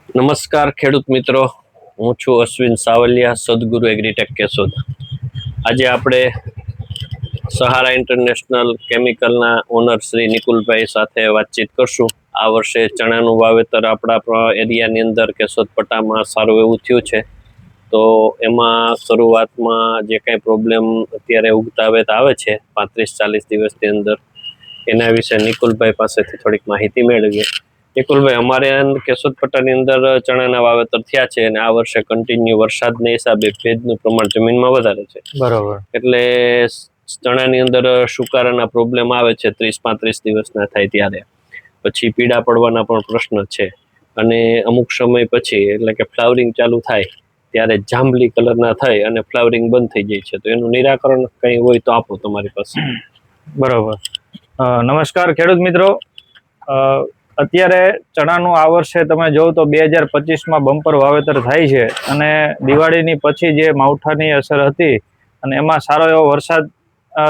નમસ્કાર ખેડૂત મિત્રો, હું છું અશ્વિન સાવલિયા, સદગુરુ એગ્રીટેક કેશોદ. આજે આપણે સહારા ઇન્ટરનેશનલ કેમિકલના ઓનર શ્રી નિકુલભાઈ સાથે વાતચીત કરશું. આ વર્ષે ચણાનું વાવેતર આપણા એરિયાની અંદર કેશોદ પટ્ટામાં સારું એવું થયું છે. તો એમાં શરૂઆતમાં જે કાંઈ પ્રોબ્લેમ અત્યારે ઉગતા આવે છે 35-40 દિવસની અંદર, એના વિશે નિકુલભાઈ પાસેથી થોડીક માહિતી મેળવીએ. નિકુલભાઈ, અમારે કેશોદ પટ્ટાની અંદર ચણાના વાવેતર થયા છે અને આ વર્ષે કન્ટિન્યુ વરસાદના હિસાબે ભેજનું પ્રમાણ જમીનમાં વધારે છે. બરોબર. એટલે ચણાની અંદર સુકારાના પ્રોબ્લેમ આવે છે 30-35 દિવસના થાય ત્યારે. પછી પીડા પડવાના પણ પ્રશ્ન છે અને અમુક સમય પછી એટલે કે ફ્લાવરિંગ ચાલુ થાય ત્યારે જાંબલી કલરના થાય અને ફ્લાવરિંગ બંધ થઈ જાય છે. તો એનું નિરાકરણ કંઈ હોય તો આપો તમારી પાસે. બરોબર. નમસ્કાર ખેડૂત મિત્રો. અત્યારે ચણાનું આ વર્ષે તમે જોવો તો 2025માં બમ્પર વાવેતર થાય છે અને દિવાળીની પછી જે માવઠાની અસર હતી અને એમાં સારો એવો વરસાદ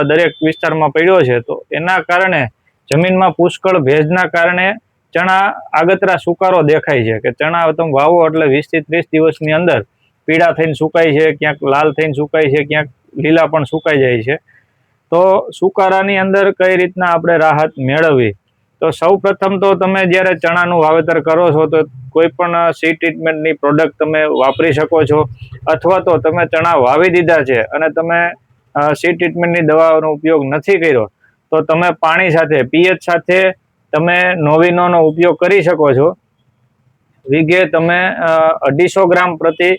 દરેક વિસ્તારમાં પડ્યો છે. તો એના કારણે જમીનમાં પુષ્કળ ભેજના કારણે ચણા આગતરા સુકારો દેખાય છે કે ચણા તમે વાવો એટલે 20-30 દિવસની અંદર પીળા થઈને સુકાય છે, ક્યાંક લાલ થઈને સુકાય છે, ક્યાંક લીલા પણ સુકાઈ જાય છે. તો સુકારાની અંદર કઈ રીતના આપણે રાહત મેળવવી? તો સૌ પ્રથમ તો તમે જ્યારે ચણાનું વાવેતર કરો છો તો કોઈ પણ સીડ ટ્રીટમેન્ટની પ્રોડક્ટ તમે વાપરી શકો છો, અથવા તો તમે ચણા વાવી દીધા છે અને તમે સીડ ટ્રીટમેન્ટની દવાઓનો ઉપયોગ નથી કર્યો તો તમે પાણી સાથે પીએચ સાથે તમે નોવિનોનો ઉપયોગ કરી શકો છો. વીઘે તમે 250 ગ્રામ પ્રતિ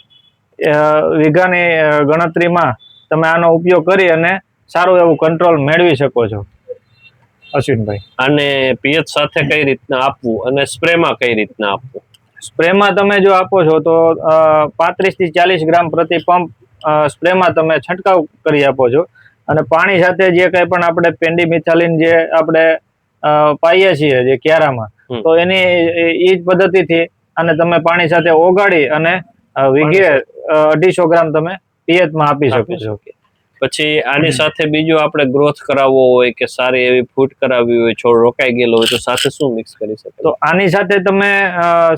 વીઘાની ગણતરીમાં તમે આનો ઉપયોગ કરી અને સારું એવું કંટ્રોલ મેળવી શકો છો. અશ્વિનભાઈ, અને પીએચ સાથે કઈ રીતના આપવું અને સ્પ્રેમાં કઈ રીતના આપવું? સ્પ્રેમાં તમે જો આપો છો તો 35-40 ગ્રામ પ્રતિ પંપ સ્પ્રેમાં તમે છંટકાવ કરી આપો છો અને પાણી સાથે જે કંઈ પણ આપણે પેન્ડીમિથાલિન જે આપણે પાઈએ છીએ જે ક્યારામાં, તો એની એ જ પદ્ધતિથી અને તમે પાણી સાથે ઓગાળી અને વીઘે 250 ગ્રામ તમે પિયતમાં આપી શકો છો. પછી આની સાથે બીજું આપણે ગ્રોથ કરાવવો હોય કે સારી એવી ફૂટ કરાવવી હોય, છોડ રોકાઈ ગયેલો હોય, તો સાથે શું મિક્સ કરી શકે? તો આની સાથે તમે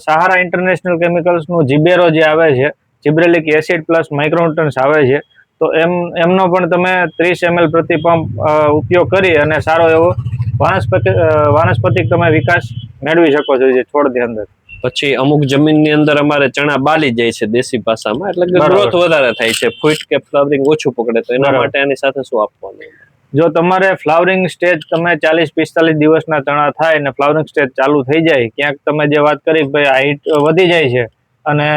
સહારા ઇન્ટરનેશનલ કેમિકલ્સનું જીબેરો જે આવે છે, જીબ્રેલિક એસિડ પ્લસ માઇક્રોન્યુટ્રન્સ આવે છે, તો એમનો પણ તમે 30 ml પ્રતિ પંપ ઉપયોગ કરી અને સારો એવો વાનસ્પતિક તમે વિકાસ મેળવી શકો છો જે છોડની અંદર. પછી અમુક જમીનની અંદર અમારે ચણા બાલી જાય છે દેશી ભાષામાં, એટલે કે ગ્રોથ વધારે થાય છે, ફૂટ કે ફ્લાવરિંગ ઓછું પકડે, તો એના માટે આની સાથે શું આપવાનું? જો તમારે ફ્લાવરિંગ સ્ટેજ તમે 40-45 દિવસના ચણા થાય અને ફ્લાવરિંગ સ્ટેજ ચાલુ થઈ જાય, ક્યાંક તમે જે વાત કરી ભાઈ હાઈટ વધી જાય છે અને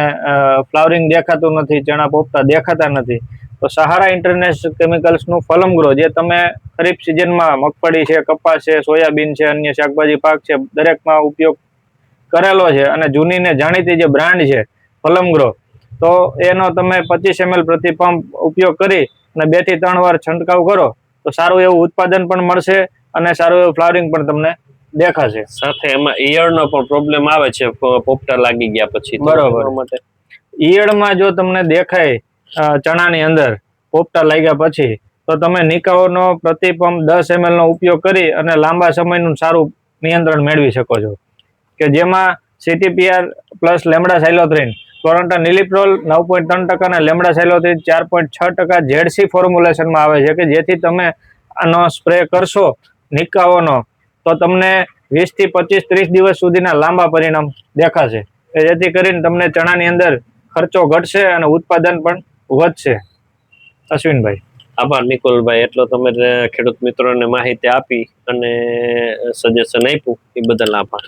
ફ્લાવરિંગ દેખાતું નથી, ચણા પોપતા દેખાતા નથી, તો સહારા ઇન્ટરનેશનલ કેમિકલ્સનું ફલમ ગ્રો જે તમે ખરીફ સિઝનમાં મગફળી છે, કપાસ છે, સોયાબીન છે, અન્ય શાકભાજી પાક છે, દરેકમાં ઉપયોગ કરેલો છે અને જૂની ને જાણીતી જે બ્રાન્ડ છે ફલમ ગ્રો, તો એનો તમે 25 ml પ્રતિ પંપ ઉપયોગ કરી અને 2 થી 3 વાર છંટકાવ કરો તો સારું એવું ઉત્પાદન પણ મળશે અને સારું એવું ફ્લાવરિંગ પણ તમને દેખાશે. સાથે એમાં ઈયળનો પણ પ્રોબ્લેમ આવે છે પોપટા લાગી ગયા પછી. બરોબર. ઈયળમાં જો તમને દેખાય ચણાની અંદર પોપટા લાગ્યા પછી, તો તમે નિકાઓનો પ્રતિ પંપ 10 ml નો ઉપયોગ કરી અને લાંબા સમયનું સારું નિયંત્રણ મેળવી શકો છો, કે જેમાં CTPR પ્લસ લેમડા સાયલોથ્રીન, ક્લોરાન્ટા નિલિપ્રોલ 9.3% અને લેમડા સાયલોથ્રીન 4.6% ZC ફોર્મ્યુલેશનમાં આવે છે, કે જેથી તમે આનો સ્પ્રે કરશો નિકાઓનો તો તમને 20 થી 25-30 દિવસ સુધીના લાંબા પરિણામ દેખાશે, કે જેથી કરીને તમને ચણાની અંદર ખર્ચો ઘટશે અને ઉત્પાદન પણ વધશે. અશ્વિનભાઈ, આભાર નિકુલભાઈ. એટલો તમે ખેડૂત મિત્રોને માહિતી આપી અને સજેશન આપ્યું એ બદલ આભાર.